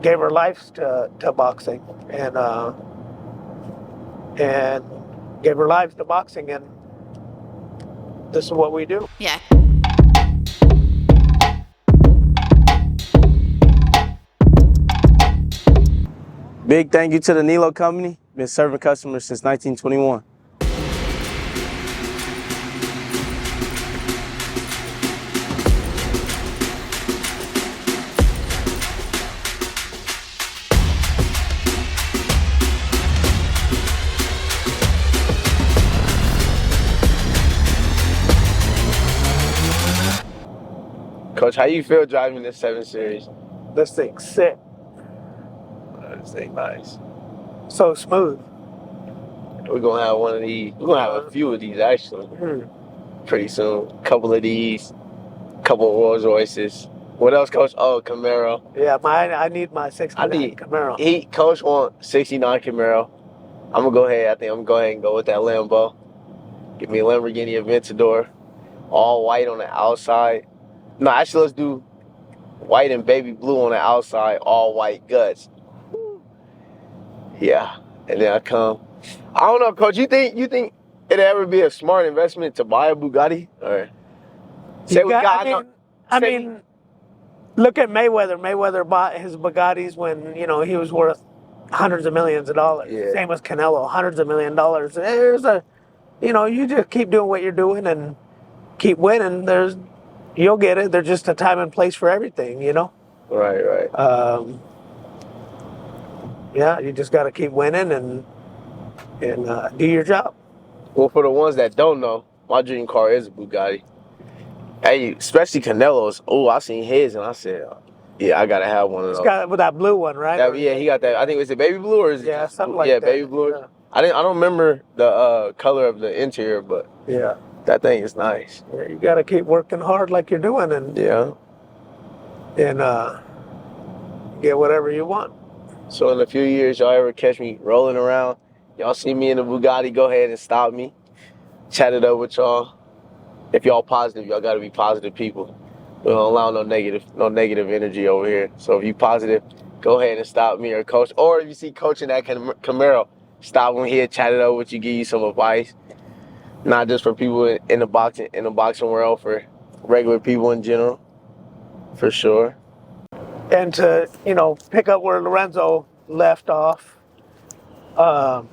gave her life to boxing, and gave her lives to boxing, and this is what we do. Yeah. Big thank you to the Niello company. Been serving customers since 1921. Coach, how you feel driving this 7 Series? This thing's sick, This thing nice. so smooth. We're gonna have one of these. We're gonna have a few of these actually pretty soon. A couple of these, couple of Rolls Royces. What else, Coach? Oh, Camaro. Yeah, I need my 69 Camaro. Coach want 69 Camaro. I'm gonna go ahead. I think I'm gonna go ahead and go with that Lambo. Give me a Lamborghini Aventador, all white on the outside. No, actually, let's do white and baby blue on the outside, all white guts. Yeah, and then I come. I don't know, Coach. You think it'd ever be a smart investment to buy a Bugatti? Or I mean, look at Mayweather. Mayweather bought his Bugattis when he was worth hundreds of millions of dollars. Yeah. Same as Canelo, hundreds of million dollars. You just keep doing what you're doing and keep winning. You'll get it. There's just a time and place for everything, Right. Yeah, you just got to keep winning and do your job. Well, for the ones that don't know, my dream car is a Bugatti. Hey, especially Canelo's. Oh, I seen his and I said, yeah, I gotta have one of those. It's got with that blue one, right? He got that. I think it's a baby blue or is it? Yeah, something like that. Yeah, baby blue. Yeah. I don't remember the color of the interior, but Yeah. that thing is nice. Yeah, you got to keep working hard like you're doing and get whatever you want. So in a few years, y'all ever catch me rolling around, y'all see me in a Bugatti, go ahead and stop me. Chat it up with y'all. If y'all positive, y'all gotta be positive people. We don't allow no negative energy over here. So if you positive, go ahead and stop me or Coach. Or if you see Coach in that Camaro, stop him here, chat it up with you, give you some advice. Not just for people in the boxing world, for regular people in general, for sure. And to pick up where Lorenzo left off, the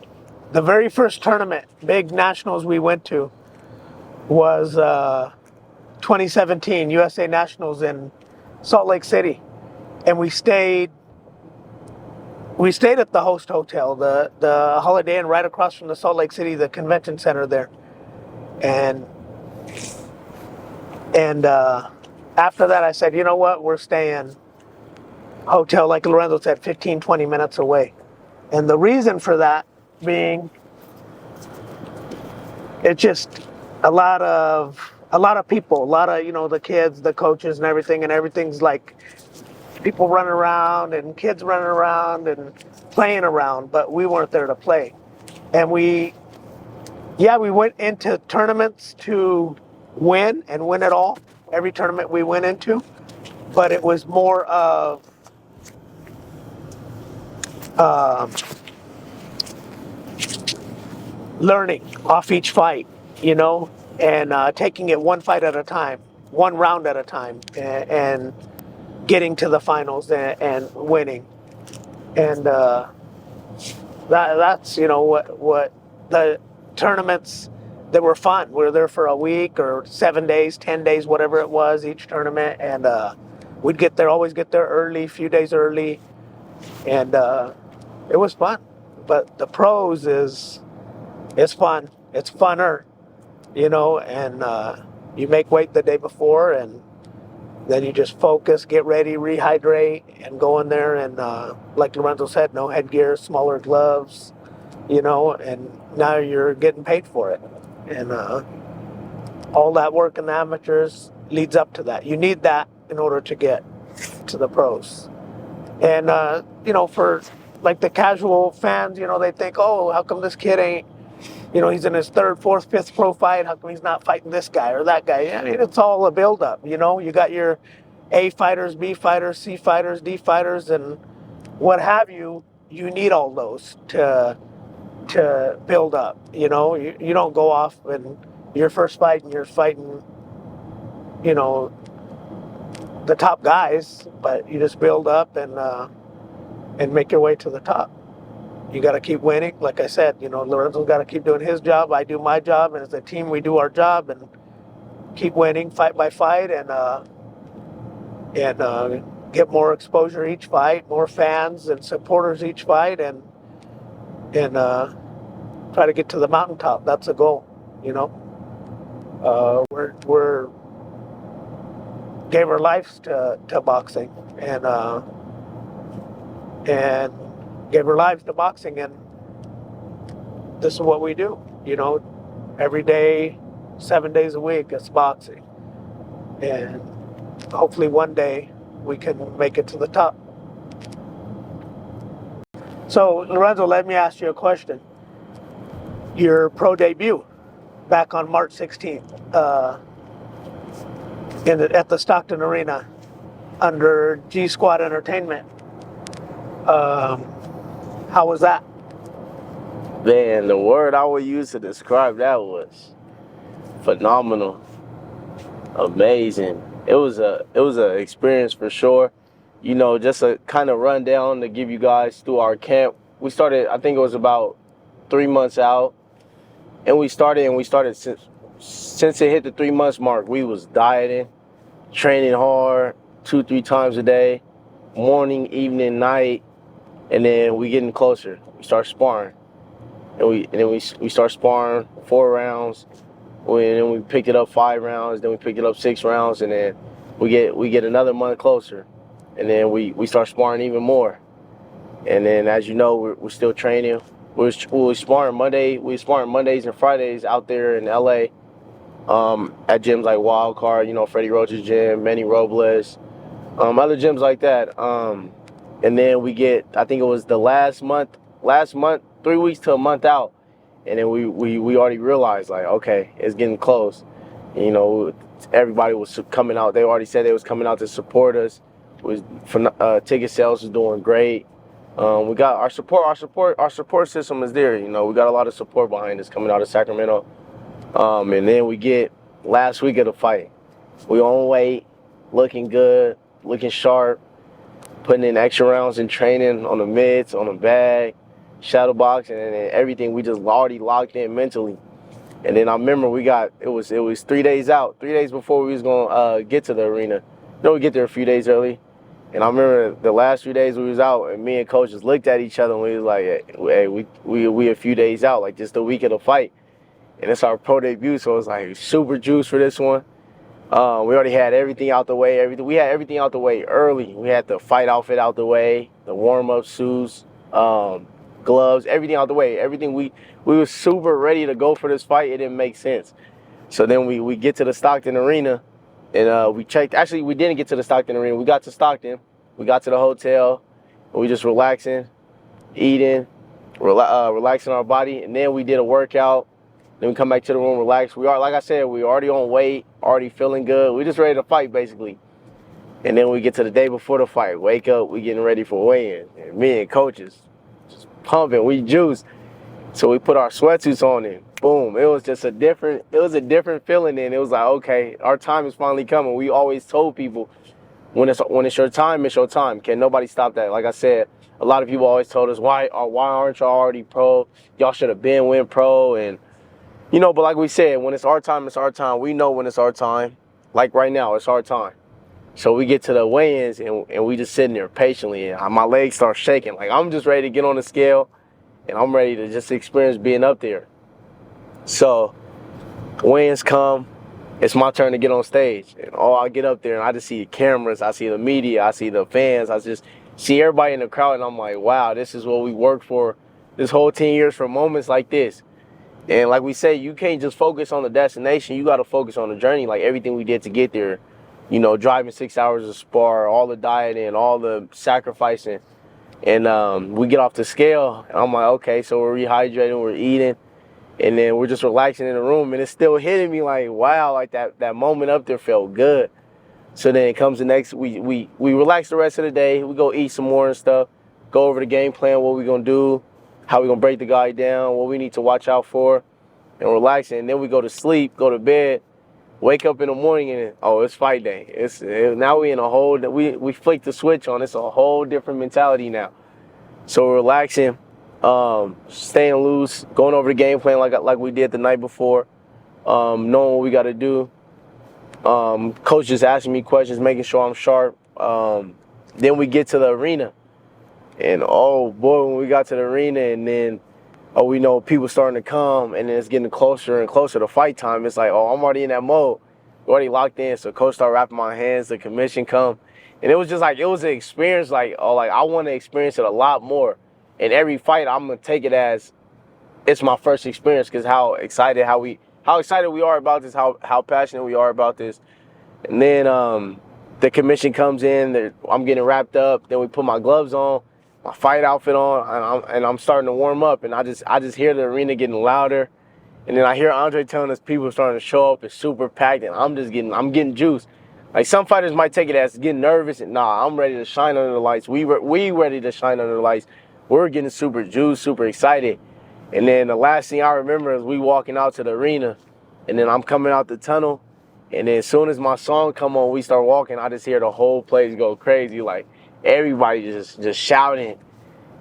very first tournament, big nationals we went to, was 2017 USA Nationals in Salt Lake City, and we stayed at the host hotel, the Holiday Inn, right across from the Salt Lake City, the convention center there, and after that I said, you know what, we're staying hotel, like Lorenzo said, 15-20 minutes away. And the reason for that being, it's just a lot of people, a lot of the kids, the coaches and everything's like people running around and kids running around and playing around, but we weren't there to play. And we went into tournaments to win and win it all, every tournament we went into, but it was more of learning off each fight, and taking it one fight at a time, one round at a time, and getting to the finals and winning. And that's what the tournaments that were fun. We were there for a week or 7 days, 10 days, whatever it was, each tournament, and we'd always get there early, a few days early, and it was fun. But the pros it's fun. It's funner, and you make weight the day before, and then you just focus, get ready, rehydrate, and go in there. And like Lorenzo said, no headgear, smaller gloves, and now you're getting paid for it. And all that work in the amateurs leads up to that. You need that in order to get to the pros. And, for like the casual fans, they think, oh, how come this kid ain't, he's in his third, fourth, fifth pro fight. How come he's not fighting this guy or that guy? I mean, it's all a buildup, You got your A fighters, B fighters, C fighters, D fighters, and what have you, you need all those to build up. You know, you don't go off and your first fight and you're fighting, you know, the top guys, but you just build up and make your way to the top. You got to keep winning. Like I said, you know, Lorenzo's got to keep doing his job. I do my job, and as a team, we do our job and keep winning fight by fight, and get more exposure each fight, more fans and supporters each fight, and try to get to the mountaintop. That's the goal, you know. We're gave our lives to boxing, and gave our lives to boxing, and this is what we do, you know. Every day, 7 days a week, it's boxing, and hopefully one day we can make it to the top. So, Lorenzo, let me ask you a question. Your pro debut back on March 16th at the Stockton Arena under G Squad Entertainment. How was that? Man, the word I would use to describe that was phenomenal, amazing. It was a experience for sure. You know, just a kind of rundown to give you guys through our camp. We started, I think it was about 3 months out, and we started since it hit the 3 months mark. We was dieting, training hard, 2-3 times a day, morning, evening, night, and then we getting closer. We start sparring. And then we start sparring 4 rounds. And then we picked it up 5 rounds. Then we picked it up 6 rounds. And then we get another month closer. And then we start sparring even more. And then, as you know, we're still training. We were sparring Monday. We were sparring Mondays and Fridays out there in LA, at gyms like Wildcard, you know, Freddie Roach's gym, Manny Robles, other gyms like that. And then we get, I think it was the last month, 3 weeks to a month out, and then we already realized, like, okay, it's getting close. And, you know, everybody was coming out. They already said they was coming out to support us. Ticket sales was doing great. We got our support system is there. You know, we got a lot of support behind us coming out of Sacramento. And then we get last week of the fight. We on weight, looking good, looking sharp, putting in extra rounds in training on the mitts, on the bag, shadow boxing, and everything. We just already locked in mentally. And then I remember it was 3 days out, 3 days before we was gonna get to the arena. You know, we get there a few days early. And I remember the last few days we was out, and me and coach just looked at each other, and we was like, hey, we a few days out, like just the week of the fight. And it's our pro debut, so it's like super juice for this one. We already had everything out the way. We had everything out the way early. We had the fight outfit out the way, the warm-up suits, gloves, everything out the way. Everything we were super ready to go for this fight. It didn't make sense. So then we get to the Stockton Arena, and we checked. Actually, we didn't get to the Stockton Arena. We got to Stockton. We got to the hotel, and we just relaxing, eating, relaxing our body, and then we did a workout. Then we come back to the room, relax. Like I said, we already on weight, already feeling good. We just ready to fight, basically. And then we get to the day before the fight. Wake up, we getting ready for weigh-in. And me and coaches just pumping, we juice. So we put our sweatsuits on and boom. It was just a different feeling. And it was like, okay, our time is finally coming. We always told people, when it's your time, it's your time. Can nobody stop that? Like I said, a lot of people always told us, why aren't y'all already pro? Y'all should have been went pro. And you know, but like we said, when it's our time, it's our time. We know when it's our time. Like right now, it's our time. So we get to the weigh-ins, and we just sitting there patiently, and my legs start shaking. Like, I'm just ready to get on the scale, and I'm ready to just experience being up there. So weigh-ins come. It's my turn to get on stage. And I get up there, and I just see the cameras. I see the media. I see the fans. I just see everybody in the crowd, and I'm like, wow, this is what we worked for this whole 10 years for moments like this. And like we say, you can't just focus on the destination. You got to focus on the journey, like everything we did to get there. You know, driving 6 hours of spar, all the dieting, all the sacrificing. And we get off the scale, and I'm like, okay, so we're rehydrating, we're eating, and then we're just relaxing in the room. And it's still hitting me like, wow, like that moment up there felt good. So then it comes the next, we relax the rest of the day. We go eat some more and stuff. go over the game plan, what we're going to do, how we're going to break the guy down, what we need to watch out for, and relax. And then we go to sleep, go to bed, wake up in the morning, and it's fight day. Now we in a whole, we flick the switch on. It's a whole different mentality now. So we're relaxing, staying loose, going over the game plan like we did the night before, knowing what we got to do. Coach just asking me questions, making sure I'm sharp. Then we get to the arena. And, oh, boy, when we got to the arena and then, we know people starting to come and then it's getting closer and closer to fight time. It's like, I'm already in that mode. We're already locked in. So coach started wrapping my hands, the commission come. And it was just like, it was an experience like I want to experience it a lot more. And every fight, I'm going to take it as it's my first experience because how excited we are about this, how passionate we are about this. And then the commission comes in, I'm getting wrapped up. Then we put my gloves on, my fight outfit on, and I'm starting to warm up. And I just hear the arena getting louder. And then I hear Andre telling us people are starting to show up. It's super packed, and I'm getting juiced. Like some fighters might take it as getting nervous, and I'm ready to shine under the lights. We ready to shine under the lights. We're getting super juiced, super excited. And then the last thing I remember is we walking out to the arena, and then I'm coming out the tunnel, and then as soon as my song come on, we start walking. I just hear the whole place go crazy, like everybody just shouting.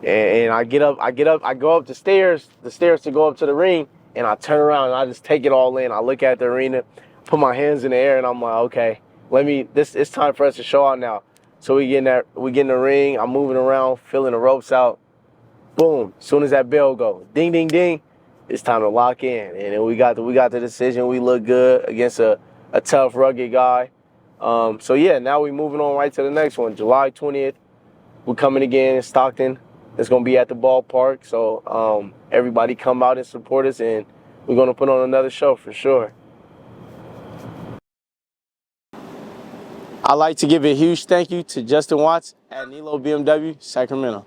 And I go up the stairs to go up to the ring, and I turn around and I just take it all in. I look at the arena, put my hands in the air, and I'm like, okay, it's time for us to show out now. So we get in the ring, I'm moving around, filling the ropes out. Boom, as soon as that bell go, ding, ding, ding, it's time to lock in. And then we got the decision. We look good against a tough, rugged guy. So yeah, now we moving on right to the next one. July 20th, we're coming again in Stockton. It's going to be at the ballpark. So everybody come out and support us, and we're going to put on another show for sure. I'd like to give a huge thank you to Justin Watts at Niello BMW, Sacramento.